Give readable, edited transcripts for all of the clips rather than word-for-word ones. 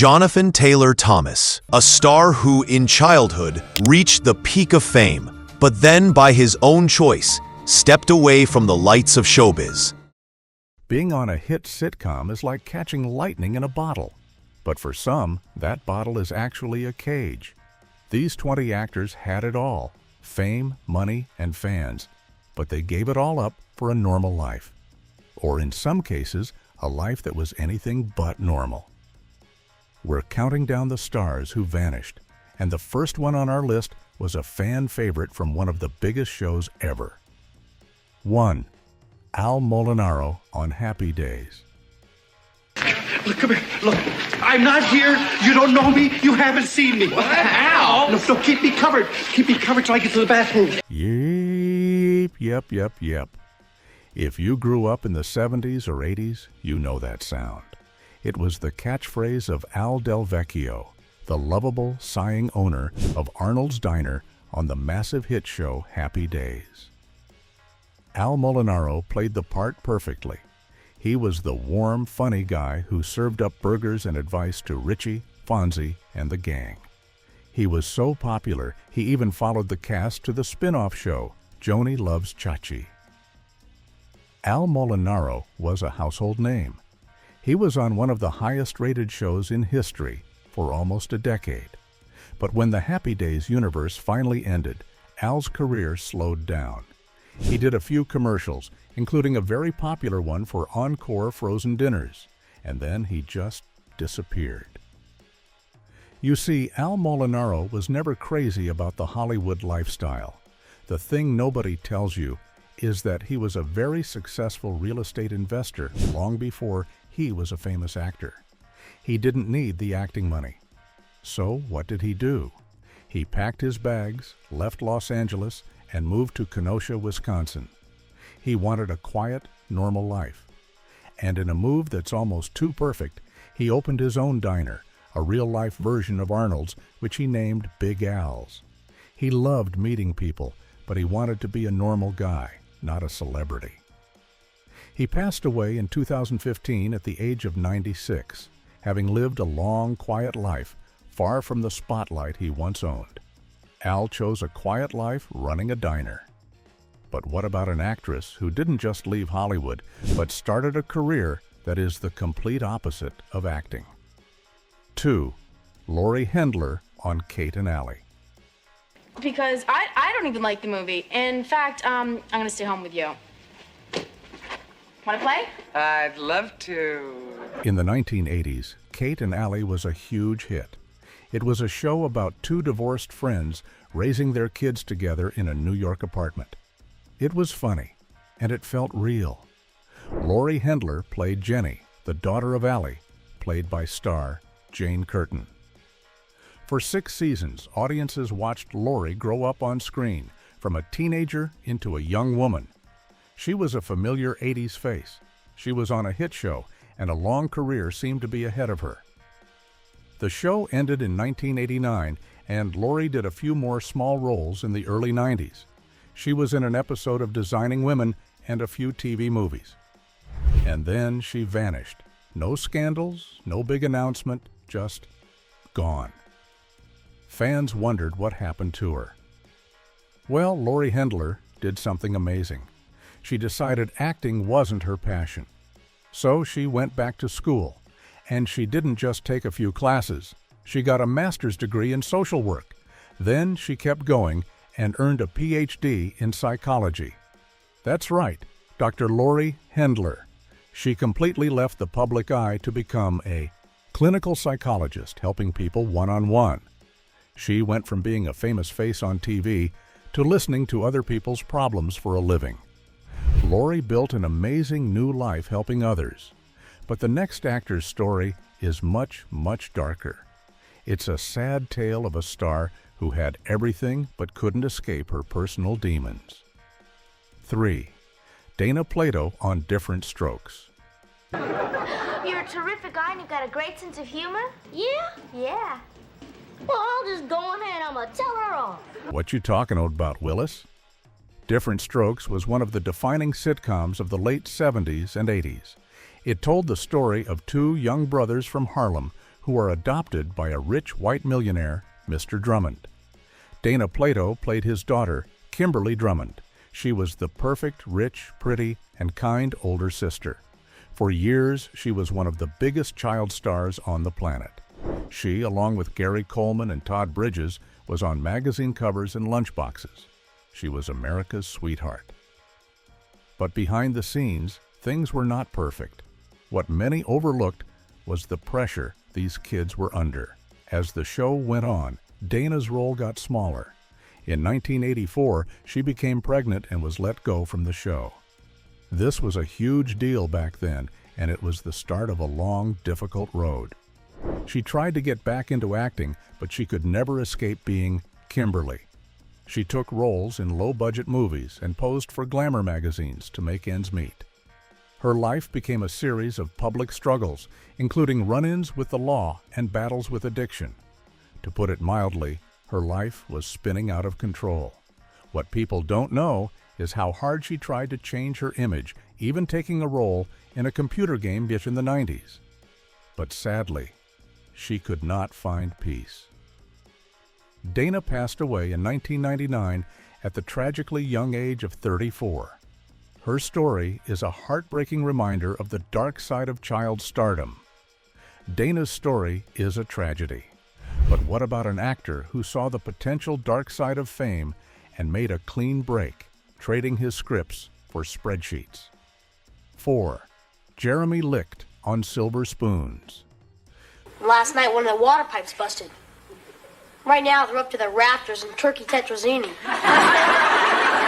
Jonathan Taylor Thomas, a star who, in childhood, reached the peak of fame, but then, by his own choice, stepped away from the lights of showbiz. Being on a hit sitcom is like catching lightning in a bottle. But for some, that bottle is actually a cage. These 20 actors had it all: fame, money, and fans. But they gave it all up for a normal life. Or in some cases, a life that was anything but normal. We're counting down the stars who vanished, and the first one on our list was a fan favorite from one of the biggest shows ever. 1. Al Molinaro on Happy Days. Look, come here. Look, I'm not here. You don't know me. You haven't seen me. What? Al? No, keep me covered. Keep me covered till I get to the bathroom. Yep. If you grew up in the 70s or 80s, you know that sound. It was the catchphrase of Al Del Vecchio, the lovable, sighing owner of Arnold's Diner on the massive hit show Happy Days. Al Molinaro played the part perfectly. He was the warm, funny guy who served up burgers and advice to Richie, Fonzie, and the gang. He was so popular, he even followed the cast to the spin-off show, Joni Loves Chachi. Al Molinaro was a household name. He was on one of the highest-rated shows in history for almost a decade. But when the Happy Days universe finally ended, Al's career slowed down. He did a few commercials, including a very popular one for Encore frozen dinners, and then he just disappeared. You see, Al Molinaro was never crazy about the Hollywood lifestyle. The thing nobody tells you is that he was a very successful real estate investor long before he was a famous actor. He didn't need the acting money. So what did he do? He packed his bags, left Los Angeles, and moved to Kenosha, Wisconsin. He wanted a quiet, normal life. And in a move that's almost too perfect, he opened his own diner, a real-life version of Arnold's, which he named Big Al's. He loved meeting people, but he wanted to be a normal guy, not a celebrity. He passed away in 2015 at the age of 96, having lived a long, quiet life, far from the spotlight he once owned. Al chose a quiet life running a diner. But what about an actress who didn't just leave Hollywood, but started a career that is the complete opposite of acting? 2. Lori Hendler on Kate and Allie. Because I don't even like the movie. In fact, I'm going to stay home with you. Want to play? I'd love to. In the 1980s, Kate and Allie was a huge hit. It was a show about two divorced friends raising their kids together in a New York apartment. It was funny, and it felt real. Lori Hendler played Jenny, the daughter of Allie, played by star Jane Curtin. For 6 seasons, audiences watched Lori grow up on screen, from a teenager into a young woman. She was a familiar 80s face. She was on a hit show, and a long career seemed to be ahead of her. The show ended in 1989, and Lori did a few more small roles in the early 90s. She was in an episode of Designing Women and a few TV movies. And then she vanished. No scandals, no big announcement, just gone. Fans wondered what happened to her. Well, Lori Hendler did something amazing. She decided acting wasn't her passion. So she went back to school. And she didn't just take a few classes. She got a master's degree in social work. Then she kept going and earned a PhD in psychology. That's right, Dr. Lori Hendler. She completely left the public eye to become a clinical psychologist helping people one-on-one. She went from being a famous face on TV to listening to other people's problems for a living. Lori built an amazing new life helping others. But the next actor's story is much, much darker. It's a sad tale of a star who had everything but couldn't escape her personal demons. 3. Dana Plato on Different Strokes. You're a terrific guy and you've got a great sense of humor? Yeah? Yeah. Well, I'll just go in and I'm gonna tell her all. What you talking about, Willis? Different Strokes was one of the defining sitcoms of the late 70s and 80s. It told the story of two young brothers from Harlem who are adopted by a rich white millionaire, Mr. Drummond. Dana Plato played his daughter, Kimberly Drummond. She was the perfect, rich, pretty, and kind older sister. For years, she was one of the biggest child stars on the planet. She, along with Gary Coleman and Todd Bridges, was on magazine covers and lunchboxes. She was America's sweetheart. But behind the scenes, things were not perfect. What many overlooked was the pressure these kids were under. As the show went on, Dana's role got smaller. In 1984, she became pregnant and was let go from the show. This was a huge deal back then, and it was the start of a long, difficult road. She tried to get back into acting, but she could never escape being Kimberly. She took roles in low-budget movies and posed for glamour magazines to make ends meet. Her life became a series of public struggles, including run-ins with the law and battles with addiction. To put it mildly, her life was spinning out of control. What people don't know is how hard she tried to change her image, even taking a role in a computer game back in the 90s. But sadly, she could not find peace. Dana passed away in 1999 at the tragically young age of 34. Her story is a heartbreaking reminder of the dark side of child stardom. Dana's story is a tragedy. But what about an actor who saw the potential dark side of fame and made a clean break, trading his scripts for spreadsheets? 4. Jeremy Licht on Silver Spoons. Last night, one of the water pipes busted. Right now, they're up to the rafters in turkey tetrazzini.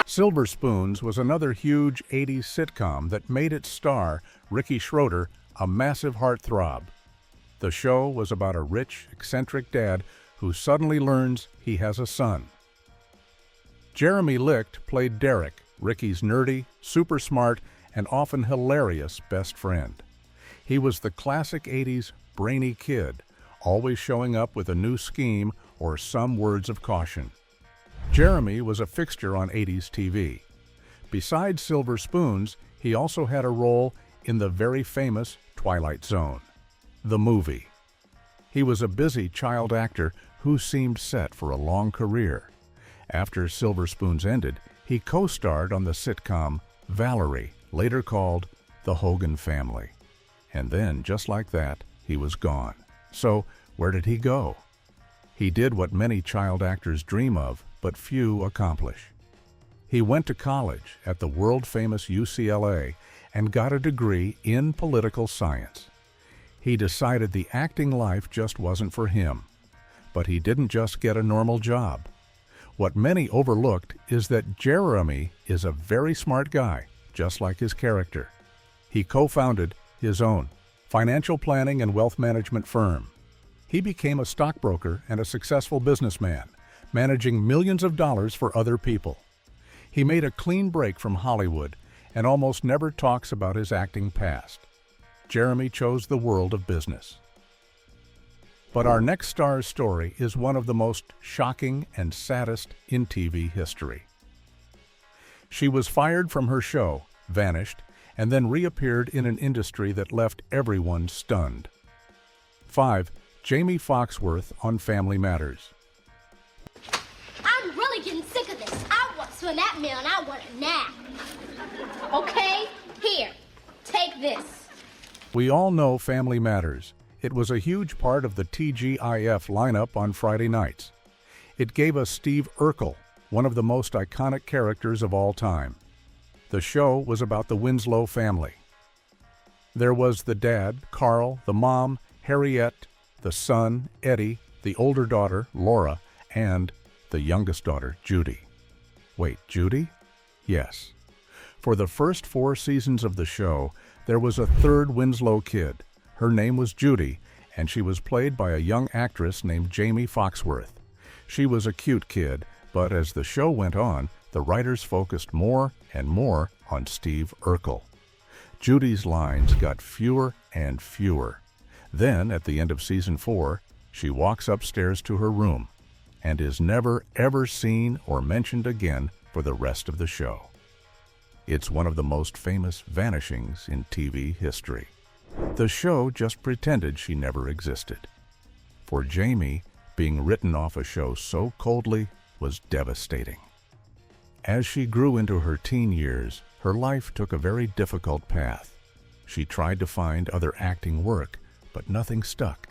Silver Spoons was another huge 80s sitcom that made its star, Ricky Schroeder, a massive heartthrob. The show was about a rich, eccentric dad who suddenly learns he has a son. Jeremy Licht played Derek, Ricky's nerdy, super smart, and often hilarious best friend. He was the classic 80s brainy kid, always showing up with a new scheme or some words of caution. Jeremy was a fixture on 80s TV. Besides Silver Spoons, he also had a role in the very famous Twilight Zone, the movie. He was a busy child actor who seemed set for a long career. After Silver Spoons ended, he co-starred on the sitcom Valerie, later called The Hogan Family. And then, just like that, he was gone. So, where did he go? He did what many child actors dream of, but few accomplish. He went to college at the world-famous UCLA and got a degree in political science. He decided the acting life just wasn't for him. But he didn't just get a normal job. What many overlooked is that Jeremy is a very smart guy, just like his character. He co-founded his own financial planning and wealth management firm. He became a stockbroker and a successful businessman, managing millions of dollars for other people. He made a clean break from Hollywood and almost never talks about his acting past. Jeremy chose the world of business. But our next star's story is one of the most shocking and saddest in TV history. She was fired from her show, vanished, and then reappeared in an industry that left everyone stunned. 5. Jamie Foxworth on Family Matters. I'm really getting sick of this. I want some of that meal and I want it now. Okay? Here. Take this. We all know Family Matters. It was a huge part of the TGIF lineup on Friday nights. It gave us Steve Urkel, one of the most iconic characters of all time. The show was about the Winslow family. There was the dad, Carl, the mom, Harriet, the son, Eddie, the older daughter, Laura, and the youngest daughter, Judy. Wait, Judy? Yes. For the first 4 seasons of the show, there was a third Winslow kid. Her name was Judy, and she was played by a young actress named Jamie Foxworth. She was a cute kid, but as the show went on, the writers focused more and more on Steve Urkel. Judy's lines got fewer and fewer. Then, at the end of season 4, she walks upstairs to her room and is never ever seen or mentioned again for the rest of the show. It's one of the most famous vanishings in TV history. The show just pretended she never existed. For Jamie, being written off a show so coldly was devastating. As she grew into her teen years, her life took a very difficult path. She tried to find other acting work, but nothing stuck.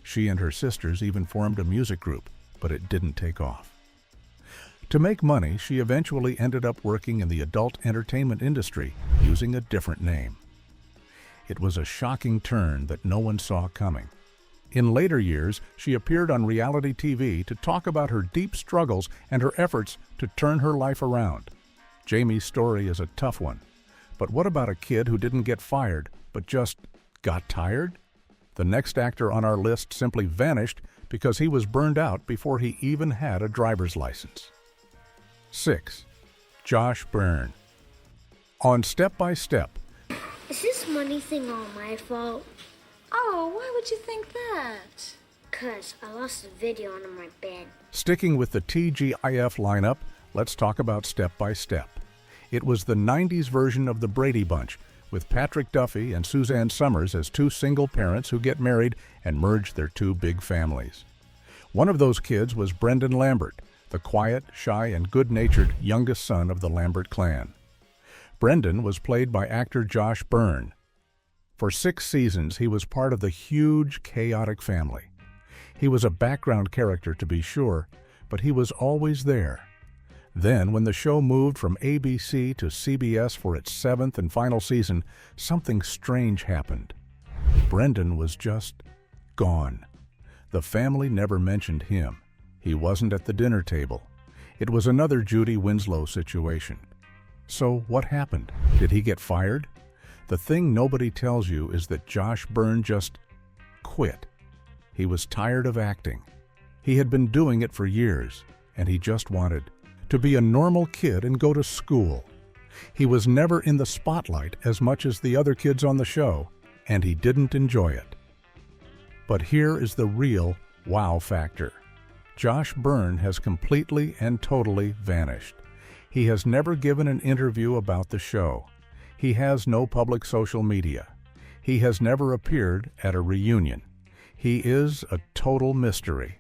She and her sisters even formed a music group, but it didn't take off. To make money, she eventually ended up working in the adult entertainment industry using a different name. It was a shocking turn that no one saw coming. In later years, she appeared on reality TV to talk about her deep struggles and her efforts to turn her life around. Jamie's story is a tough one. But what about a kid who didn't get fired, but just got tired? The next actor on our list simply vanished because he was burned out before he even had a driver's license. 6. Josh Byrne. On Step by Step. Is this money thing all my fault? Oh, why would you think that? 'Cause I lost the video under my bed. Sticking with the TGIF lineup, let's talk about Step by Step. It was the 90s version of the Brady Bunch, with Patrick Duffy and Suzanne Summers as two single parents who get married and merge their two big families. One of those kids was Brendan Lambert, the quiet, shy, and good-natured youngest son of the Lambert clan. Brendan was played by actor Josh Byrne. For 6 seasons, he was part of the huge, chaotic family. He was a background character, to be sure, but he was always there. Then, when the show moved from ABC to CBS for its 7th and final season, something strange happened. Brendan was just gone. The family never mentioned him. He wasn't at the dinner table. It was another Judy Winslow situation. So what happened? Did he get fired? The thing nobody tells you is that Josh Byrne just quit. He was tired of acting. He had been doing it for years, and he just wanted to be a normal kid and go to school. He was never in the spotlight as much as the other kids on the show, and he didn't enjoy it. But here is the real wow factor. Josh Byrne has completely and totally vanished. He has never given an interview about the show. He has no public social media. He has never appeared at a reunion. He is a total mystery.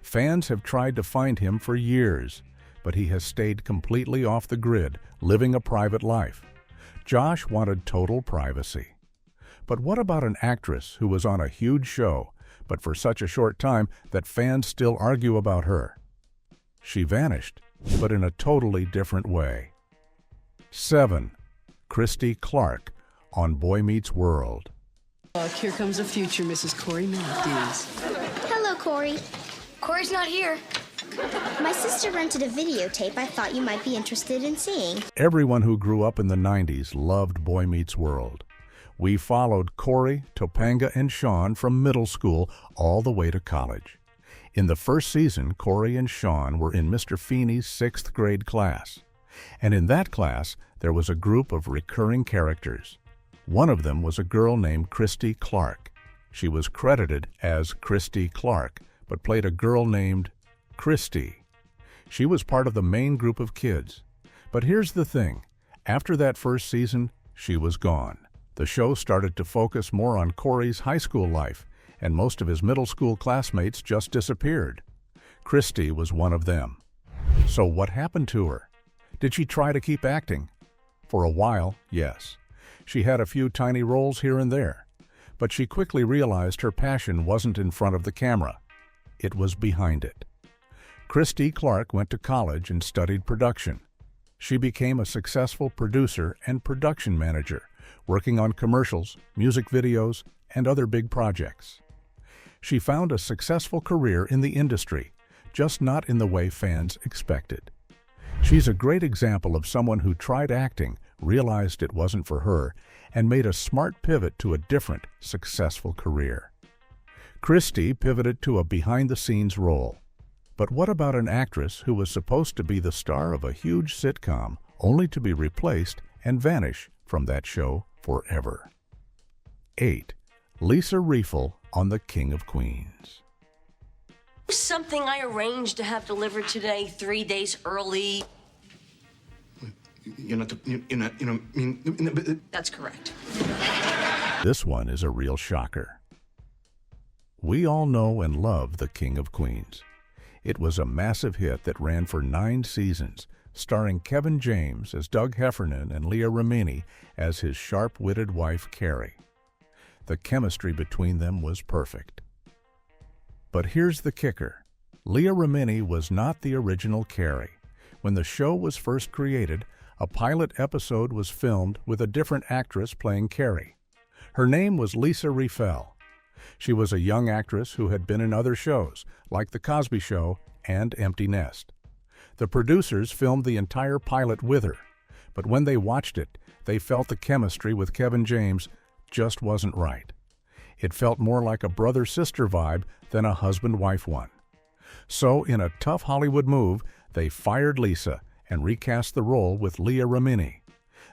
Fans have tried to find him for years, but he has stayed completely off the grid, living a private life. Josh wanted total privacy. But what about an actress who was on a huge show, but for such a short time that fans still argue about her? She vanished, but in a totally different way. 7. Christy Clark on Boy Meets World. Here comes the future, Mrs. Corey Matthews. Hello, Corey. Corey's not here. My sister rented a videotape I thought you might be interested in seeing. Everyone who grew up in the 90s loved Boy Meets World. We followed Corey, Topanga, and Sean from middle school all the way to college. In the first season, Corey and Sean were in Mr. Feeney's 6th grade class. And in that class, there was a group of recurring characters. One of them was a girl named Christy Clark. She was credited as Christy Clark, but played a girl named Christy. She was part of the main group of kids. But here's the thing. After that first season, she was gone. The show started to focus more on Corey's high school life, and most of his middle school classmates just disappeared. Christy was one of them. So what happened to her? Did she try to keep acting? For a while, yes. She had a few tiny roles here and there, but she quickly realized her passion wasn't in front of the camera. It was behind it. Christy Clark went to college and studied production. She became a successful producer and production manager, working on commercials, music videos, and other big projects. She found a successful career in the industry, just not in the way fans expected. She's a great example of someone who tried acting, realized it wasn't for her, and made a smart pivot to a different, successful career. Christy pivoted to a behind-the-scenes role. But what about an actress who was supposed to be the star of a huge sitcom, only to be replaced and vanish from that show forever? 8. Lisa Riefel on The King of Queens. Something I arranged to have delivered today 3 days early. That's correct. This one is a real shocker. We all know and love The King of Queens. It was a massive hit that ran for 9 seasons, starring Kevin James as Doug Heffernan and Leah Remini as his sharp-witted wife, Carrie. The chemistry between them was perfect. But here's the kicker. Leah Remini was not the original Carrie. When the show was first created, a pilot episode was filmed with a different actress playing Carrie. Her name was Lisa Riefel. She was a young actress who had been in other shows, like The Cosby Show and Empty Nest. The producers filmed the entire pilot with her, but when they watched it, they felt the chemistry with Kevin James just wasn't right. It felt more like a brother-sister vibe than a husband-wife one. So, in a tough Hollywood move, they fired Lisa and recast the role with Leah Remini.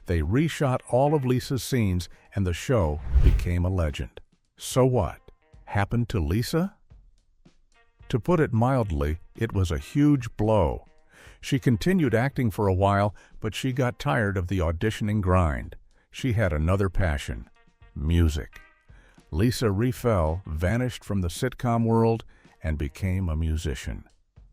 They reshot all of Lisa's scenes, and the show became a legend. So what happened to Lisa? To put it mildly, it was a huge blow. She continued acting for a while, but she got tired of the auditioning grind. She had another passion: music. Lisa Riefel vanished from the sitcom world and became a musician.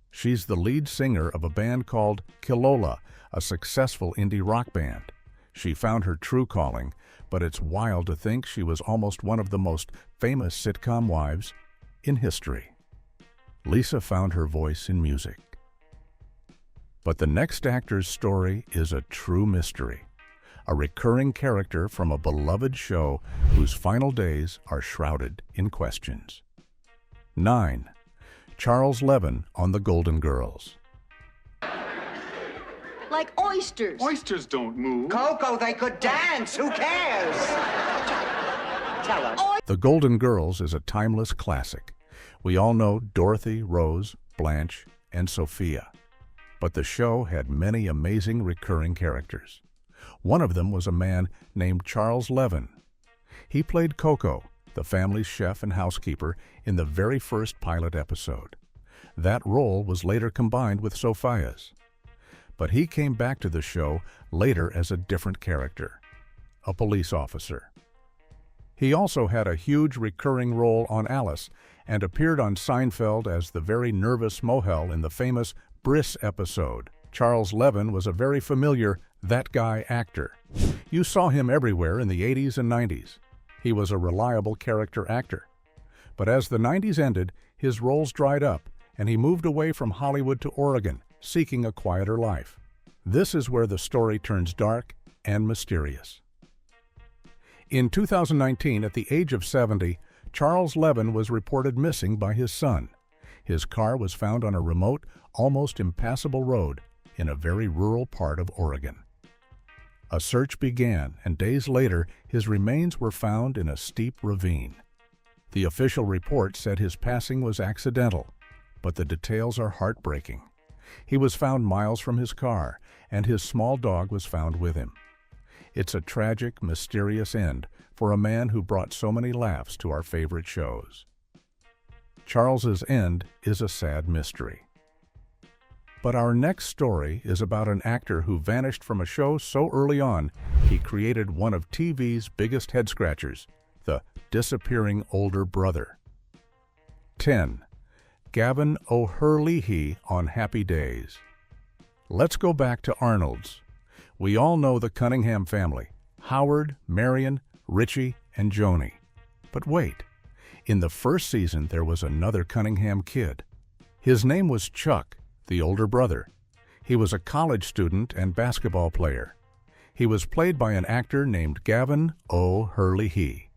She's the lead singer of a band called Killola, a successful indie rock band. She found her true calling, but it's wild to think she was almost one of the most famous sitcom wives in history. Lisa found her voice in music. But the next actor's story is a true mystery. A recurring character from a beloved show whose final days are shrouded in questions. 9. Charles Levin on The Golden Girls. Like oysters. Oysters don't move. Coco, they could dance. Who cares? Tell us. The Golden Girls is a timeless classic. We all know Dorothy, Rose, Blanche, and Sophia. But the show had many amazing recurring characters. One of them was a man named Charles Levin. He played Coco, the family's chef and housekeeper, in the very first pilot episode. That role was later combined with Sophia's. But he came back to the show later as a different character, a police officer. He also had a huge recurring role on Alice and appeared on Seinfeld as the very nervous Mohel in the famous Briss episode. Charles Levin was a very familiar that guy actor. You saw him everywhere in the 80s and 90s. He was a reliable character actor. But as the 90s ended, his roles dried up, and he moved away from Hollywood to Oregon, seeking a quieter life. This is where the story turns dark and mysterious. In 2019, at the age of 70, Charles Levin was reported missing by his son. His car was found on a remote, almost impassable road in a very rural part of Oregon. A search began, and days later, his remains were found in a steep ravine. The official report said his passing was accidental, but the details are heartbreaking. He was found miles from his car, and his small dog was found with him. It's a tragic, mysterious end for a man who brought so many laughs to our favorite shows. Charles's end is a sad mystery. But our next story is about an actor who vanished from a show so early on, he created one of TV's biggest head-scratchers, the disappearing older brother. 10. Gavin O'Herlihy on Happy Days. Let's go back to Arnold's. We all know the Cunningham family: Howard, Marion, Richie, and Joni. But wait, in the first season there was another Cunningham kid. His name was Chuck, the older brother. He was a college student and basketball player. He was played by an actor named Gavin O'Herlihy.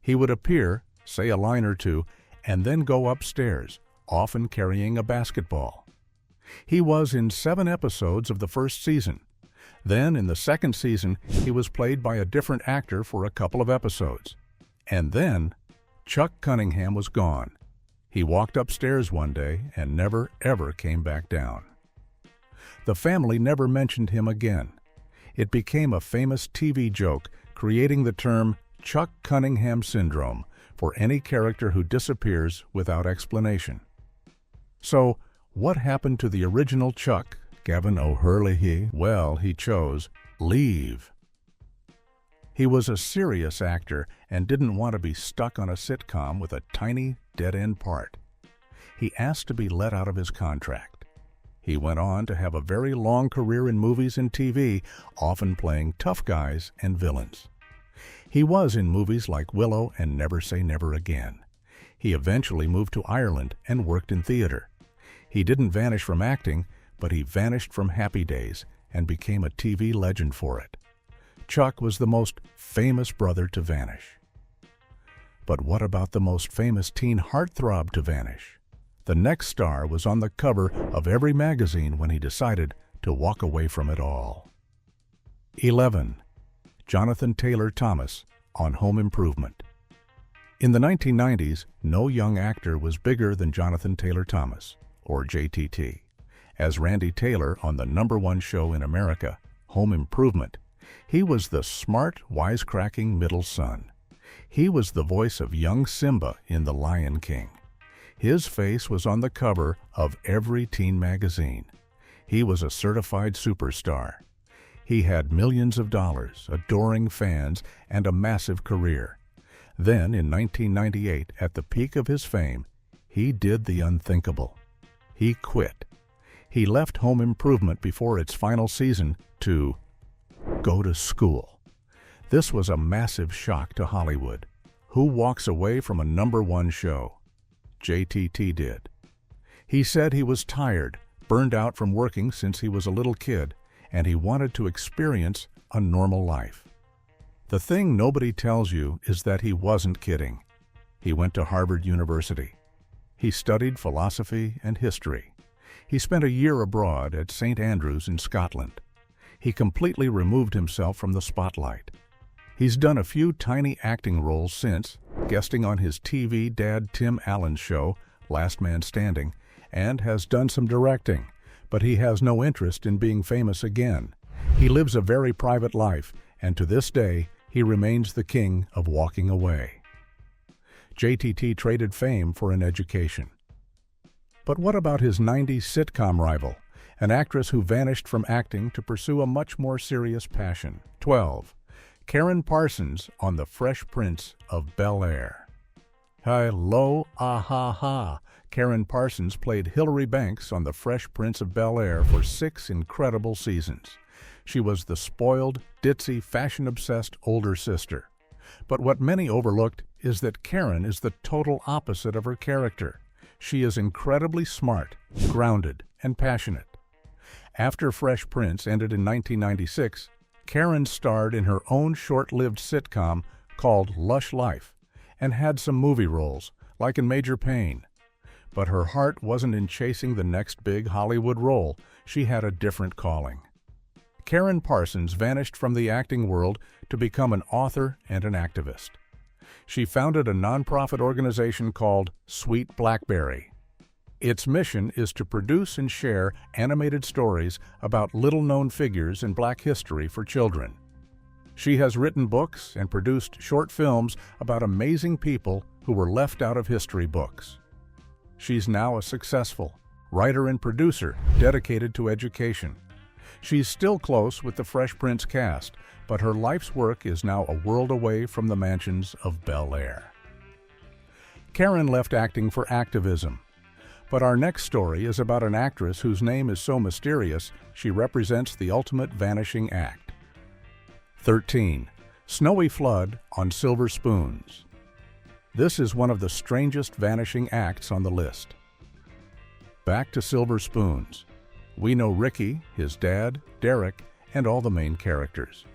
He would appear, say a line or two, and then go upstairs, often carrying a basketball. He was in 7 episodes of the first season. Then, in the second season, he was played by a different actor for a couple of episodes. And then, Chuck Cunningham was gone. He walked upstairs one day and never, ever came back down. The family never mentioned him again. It became a famous TV joke, creating the term Chuck Cunningham syndrome for any character who disappears without explanation. So, what happened to the original Chuck, Gavin O'Herlihy? Well, he chose leave. He was a serious actor and didn't want to be stuck on a sitcom with a tiny, dead-end part. He asked to be let out of his contract. He went on to have a very long career in movies and TV, often playing tough guys and villains. He was in movies like Willow and Never Say Never Again. He eventually moved to Ireland and worked in theater. He didn't vanish from acting, but he vanished from Happy Days and became a TV legend for it. Chuck was the most famous brother to vanish. But what about the most famous teen heartthrob to vanish? The next star was on the cover of every magazine when he decided to walk away from it all. 11. Jonathan Taylor Thomas on Home Improvement. In the 1990s, no young actor was bigger than Jonathan Taylor Thomas, or JTT. As Randy Taylor on the #1 show in America, Home Improvement, he was the smart, wisecracking middle son. He was the voice of young Simba in The Lion King. His face was on the cover of every teen magazine. He was a certified superstar. He had millions of dollars, adoring fans, and a massive career. Then, in 1998, at the peak of his fame, he did the unthinkable. He quit. He left Home Improvement before its final season to go to school. This was a massive shock to Hollywood. Who walks away from a #1 show? JTT did. He said he was tired, burned out from working since he was a little kid, and he wanted to experience a normal life. The thing nobody tells you is that he wasn't kidding. He went to Harvard University. He studied philosophy and history. He spent a year abroad at St. Andrews in Scotland. He completely removed himself from the spotlight. He's done a few tiny acting roles since, guesting on his TV dad Tim Allen's show, Last Man Standing, and has done some directing, but he has no interest in being famous again. He lives a very private life, and to this day, he remains the king of walking away. JTT traded fame for an education. But what about his 90s sitcom rival, an actress who vanished from acting to pursue a much more serious passion? 12. Karen Parsons on The Fresh Prince of Bel-Air. Hello, ah-ha-ha. Karen Parsons played Hilary Banks on The Fresh Prince of Bel-Air for 6 incredible seasons. She was the spoiled, ditzy, fashion-obsessed older sister. But what many overlooked is that Karen is the total opposite of her character. She is incredibly smart, grounded, and passionate. After Fresh Prince ended in 1996, Karen starred in her own short-lived sitcom called Lush Life and had some movie roles, like in Major Payne. But her heart wasn't in chasing the next big Hollywood role. She had a different calling. Karen Parsons vanished from the acting world to become an author and an activist. She founded a nonprofit organization called Sweet Blackberry. Its mission is to produce and share animated stories about little-known figures in Black history for children. She has written books and produced short films about amazing people who were left out of history books. She's now a successful writer and producer dedicated to education. She's still close with the Fresh Prince cast, but her life's work is now a world away from the mansions of Bel-Air. Karen left acting for activism. But our next story is about an actress whose name is so mysterious, she represents the ultimate vanishing act. 13. Snowy Flood on Silver Spoons. This is one of the strangest vanishing acts on the list. Back to Silver Spoons. We know Ricky, his dad, Derek, and all the main characters.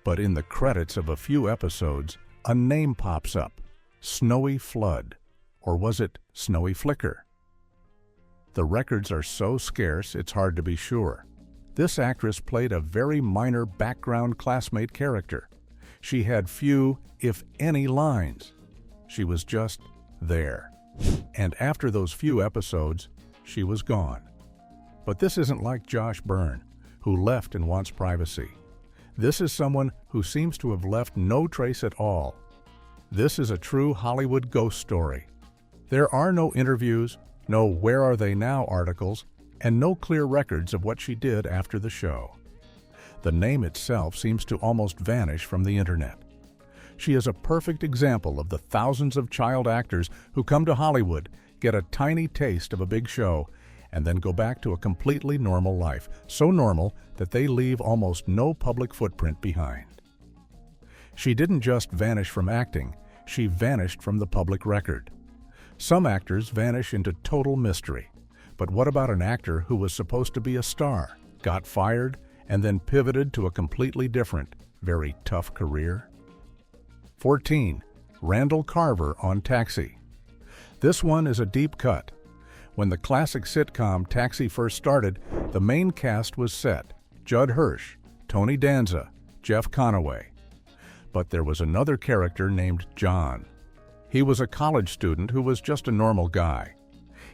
But in the credits of a few episodes, a name pops up, Snowy Flood. Or was it Snowy Flicker? The records are so scarce it's hard to be sure. This actress played a very minor background classmate character. She had few, if any, lines. She was just there. And after those few episodes, she was gone. But this isn't like Josh Byrne, who left and wants privacy. This is someone who seems to have left no trace at all. This is a true Hollywood ghost story. There are no interviews, no Where Are They Now articles, and no clear records of what she did after the show. The name itself seems to almost vanish from the internet. She is a perfect example of the thousands of child actors who come to Hollywood, get a tiny taste of a big show, and then go back to a completely normal life, so normal that they leave almost no public footprint behind. She didn't just vanish from acting, she vanished from the public record. Some actors vanish into total mystery. But what about an actor who was supposed to be a star, got fired, and then pivoted to a completely different, very tough career? 14. Randall Carver on Taxi. This one is a deep cut. When the classic sitcom Taxi first started, the main cast was set: Judd Hirsch, Tony Danza, Jeff Conaway. But there was another character named John. He was a college student who was just a normal guy.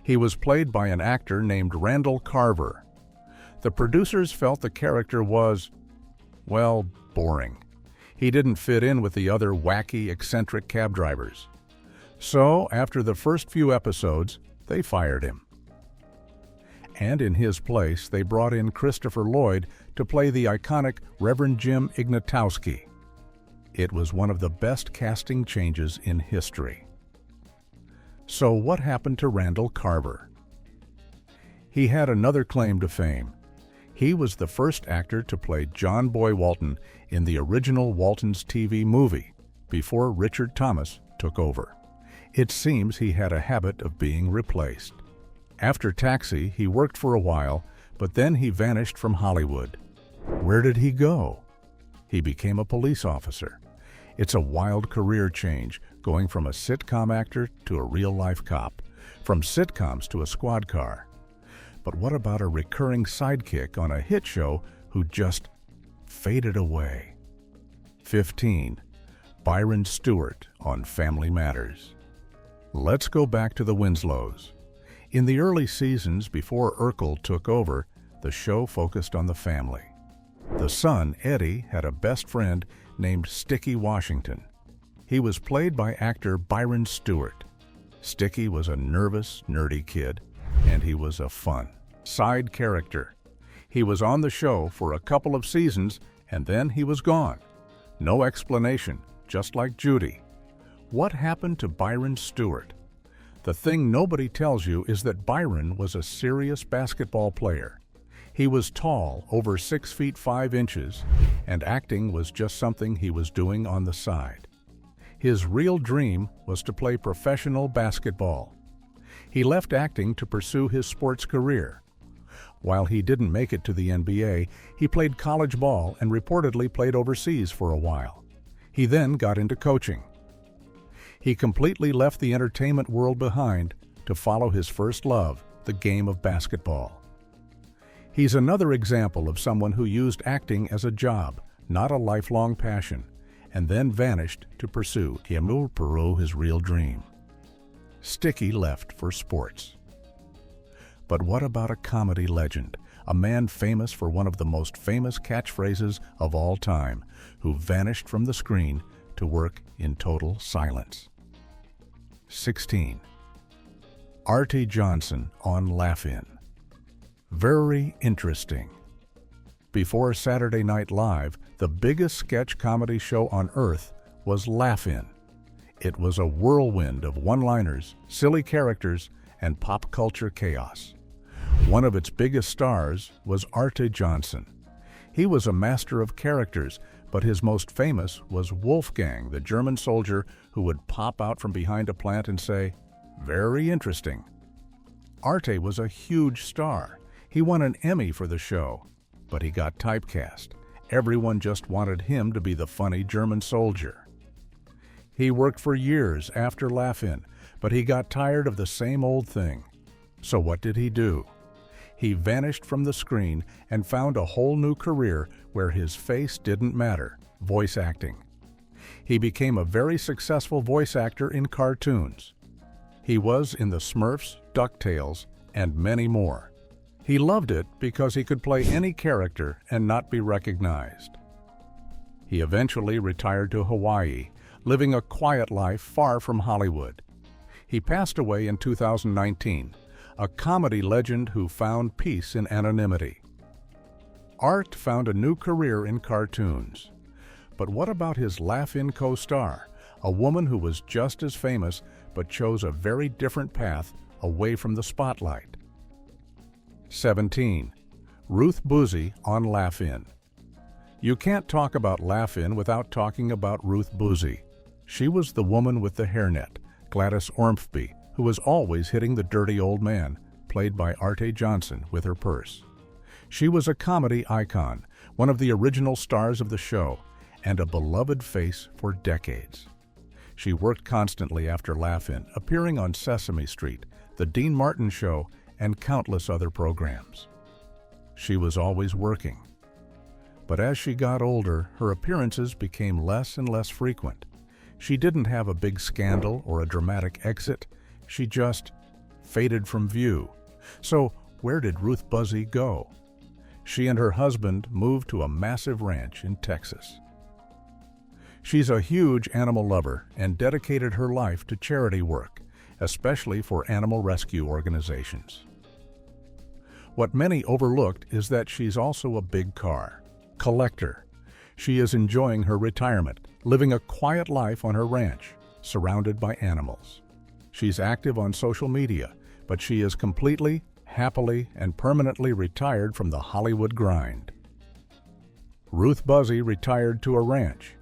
He was played by an actor named Randall Carver. The producers felt the character was, well, boring. He didn't fit in with the other wacky, eccentric cab drivers. So, after the first few episodes, they fired him. And in his place, they brought in Christopher Lloyd to play the iconic Reverend Jim Ignatowski. It was one of the best casting changes in history. So what happened to Randall Carver? He had another claim to fame. He was the first actor to play John Boy Walton in the original Walton's TV movie, before Richard Thomas took over. It seems he had a habit of being replaced. After Taxi, he worked for a while, but then he vanished from Hollywood. Where did he go? He became a police officer. It's a wild career change, going from a sitcom actor to a real-life cop, from sitcoms to a squad car. But what about a recurring sidekick on a hit show who just faded away? 15. Byron Stewart on Family Matters. Let's go back to the Winslows. In the early seasons before Urkel took over, the show focused on the family. The son, Eddie, had a best friend named Sticky Washington. He was played by actor Byron Stewart. Sticky was a nervous, nerdy kid, and he was a fun side character. He was on the show for a couple of seasons, and then he was gone. No explanation, just like Judy. What happened to Byron Stewart? The thing nobody tells you is that Byron was a serious basketball player. He was tall, over 6 feet 5 inches, and acting was just something he was doing on the side. His real dream was to play professional basketball. He left acting to pursue his sports career. While he didn't make it to the NBA, he played college ball and reportedly played overseas for a while. He then got into coaching. He completely left the entertainment world behind to follow his first love, the game of basketball. He's another example of someone who used acting as a job, not a lifelong passion, and then vanished to pursue his real dream. Sticky left for sports. But what about a comedy legend, a man famous for one of the most famous catchphrases of all time, who vanished from the screen to work in total silence? 16. Arte Johnson on Laugh-In. Very interesting. Before Saturday Night Live, the biggest sketch comedy show on earth was Laugh-In. It was a whirlwind of one-liners, silly characters, and pop culture chaos. One of its biggest stars was Arte Johnson. He was a master of characters, but his most famous was Wolfgang, the German soldier who would pop out from behind a plant and say, "Very interesting." Arte was a huge star. He won an Emmy for the show, but he got typecast. Everyone just wanted him to be the funny German soldier. He worked for years after Laugh-In, but he got tired of the same old thing. So what did he do? He vanished from the screen and found a whole new career where his face didn't matter, voice acting. He became a very successful voice actor in cartoons. He was in the Smurfs, DuckTales, and many more. He loved it because he could play any character and not be recognized. He eventually retired to Hawaii, living a quiet life far from Hollywood. He passed away in 2019, a comedy legend who found peace in anonymity. Art found a new career in cartoons. But what about his laugh-in co-star, a woman who was just as famous but chose a very different path away from the spotlight? 17. Ruth Buzzi on Laugh-In. You can't talk about Laugh-In without talking about Ruth Buzzi. She was the woman with the hairnet, Gladys Ormsby, who was always hitting the dirty old man, played by Arte Johnson, with her purse. She was a comedy icon, one of the original stars of the show, and a beloved face for decades. She worked constantly after Laugh-In, appearing on Sesame Street, The Dean Martin Show, and countless other programs. She was always working. But as she got older, her appearances became less and less frequent. She didn't have a big scandal or a dramatic exit. She just faded from view. So where did Ruth Buzzi go? She and her husband moved to a massive ranch in Texas. She's a huge animal lover and dedicated her life to charity work, especially for animal rescue organizations. What many overlooked is that she's also a big car collector. She is enjoying her retirement, living a quiet life on her ranch, surrounded by animals. She's active on social media, but she is completely, happily, and permanently retired from the Hollywood grind. Ruth Buzzi retired to a ranch.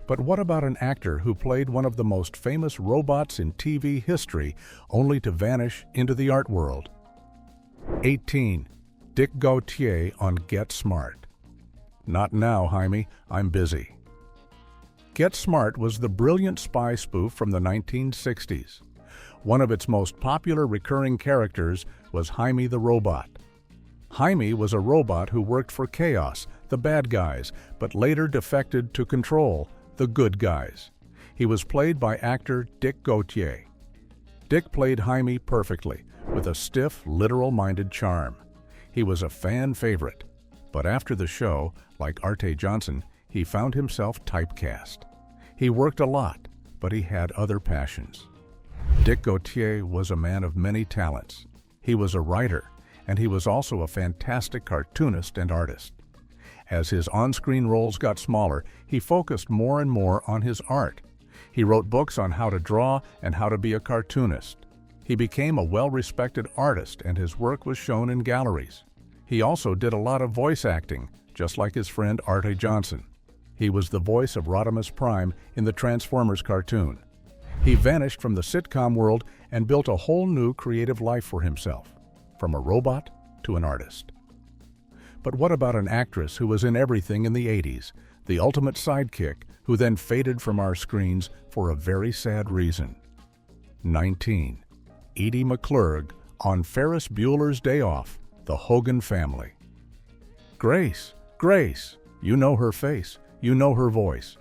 But what about an actor who played one of the most famous robots in TV history, only to vanish into the art world? 18. Dick Gautier on Get Smart. Not now, Jaime. I'm busy. Get Smart was the brilliant spy spoof from the 1960s. One of its most popular recurring characters was Jaime the Robot. Jaime was a robot who worked for Chaos, the bad guys, but later defected to Control, the good guys. He was played by actor Dick Gautier. Dick played Jaime perfectly, with a stiff, literal-minded charm. He was a fan favorite, but after the show, like Arte Johnson, he found himself typecast. He worked a lot, but he had other passions. Dick Gautier was a man of many talents. He was a writer, and he was also a fantastic cartoonist and artist. As his on-screen roles got smaller, he focused more and more on his art. He wrote books on how to draw and how to be a cartoonist. He became a well-respected artist, and his work was shown in galleries. He also did a lot of voice acting, just like his friend Arte Johnson. He was the voice of Rodimus Prime in the Transformers cartoon. He vanished from the sitcom world and built a whole new creative life for himself, from a robot to an artist. But what about an actress who was in everything in the 80s, the ultimate sidekick, who then faded from our screens for a very sad reason? 19. Edie McClurg on Ferris Bueller's Day Off, The Hogan Family. Grace, you know her face, you know her voice.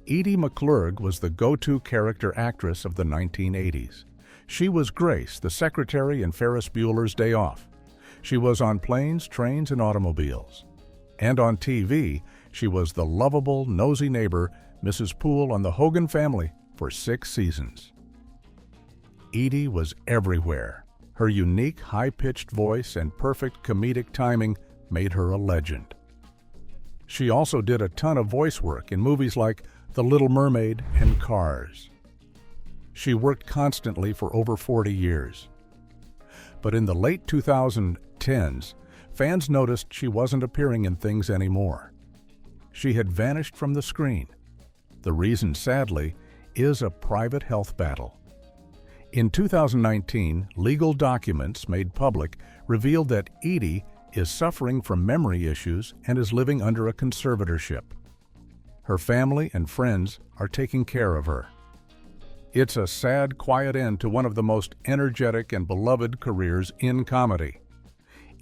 Edie McClurg was the go-to character actress of the 1980s. She was Grace, the secretary in Ferris Bueller's Day Off. She was on planes, trains, and automobiles. And on TV, she was the lovable, nosy neighbor, Mrs. Poole on The Hogan Family, for 6 seasons. Edie was everywhere. Her unique, high-pitched voice and perfect comedic timing made her a legend. She also did a ton of voice work in movies like The Little Mermaid and Cars. She worked constantly for over 40 years. But in the late 2010s, fans noticed she wasn't appearing in things anymore. She had vanished from the screen. The reason, sadly, is a private health battle. In 2019, legal documents made public revealed that Edie is suffering from memory issues and is living under a conservatorship. Her family and friends are taking care of her. It's a sad, quiet end to one of the most energetic and beloved careers in comedy.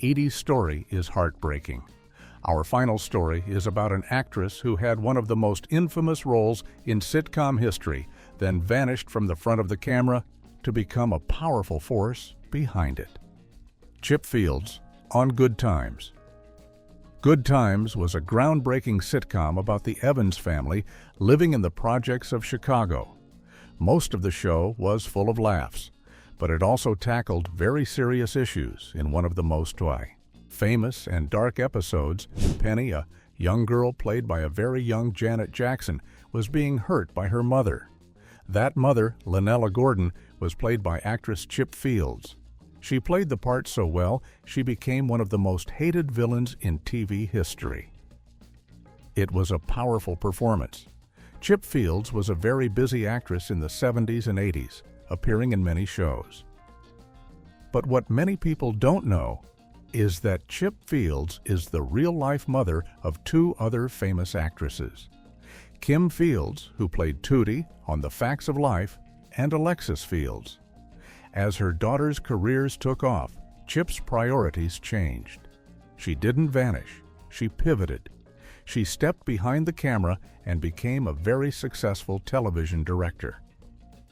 Edie's story is heartbreaking. Our final story is about an actress who had one of the most infamous roles in sitcom history, then vanished from the front of the camera to become a powerful force behind it. Chip Fields on Good Times. Good Times was a groundbreaking sitcom about the Evans family living in the projects of Chicago. Most of the show was full of laughs, but it also tackled very serious issues in one of the most famous and dark episodes. Penny, a Young girl played by a very young Janet Jackson was being hurt by her mother. That mother, Lynella Gordon, was played by actress Chip Fields. She played the part so well, she became one of the most hated villains in TV history. It was a powerful performance. Chip Fields was a very busy actress in the 70s and 80s, appearing in many shows. But what many people don't know is that Chip Fields is the real-life mother of two other famous actresses. Kim Fields, who played Tootie on The Facts of Life, and Alexis Fields. As her daughters' careers took off, Chip's priorities changed. She didn't vanish, she pivoted. She stepped behind the camera and became a very successful television director.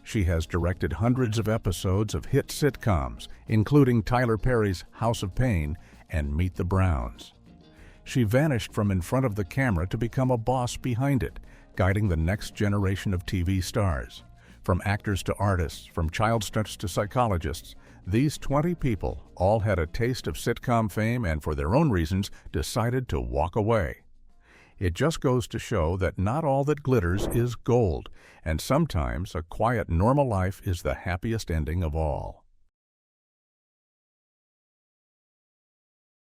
She has directed hundreds of episodes of hit sitcoms, including Tyler Perry's House of Pain and Meet the Browns. She vanished from in front of the camera to become a boss behind it, guiding the next generation of TV stars. From actors to artists, from child stars to psychologists, these 20 people all had a taste of sitcom fame and, for their own reasons, decided to walk away. It just goes to show that not all that glitters is gold, and sometimes a quiet, normal life is the happiest ending of all.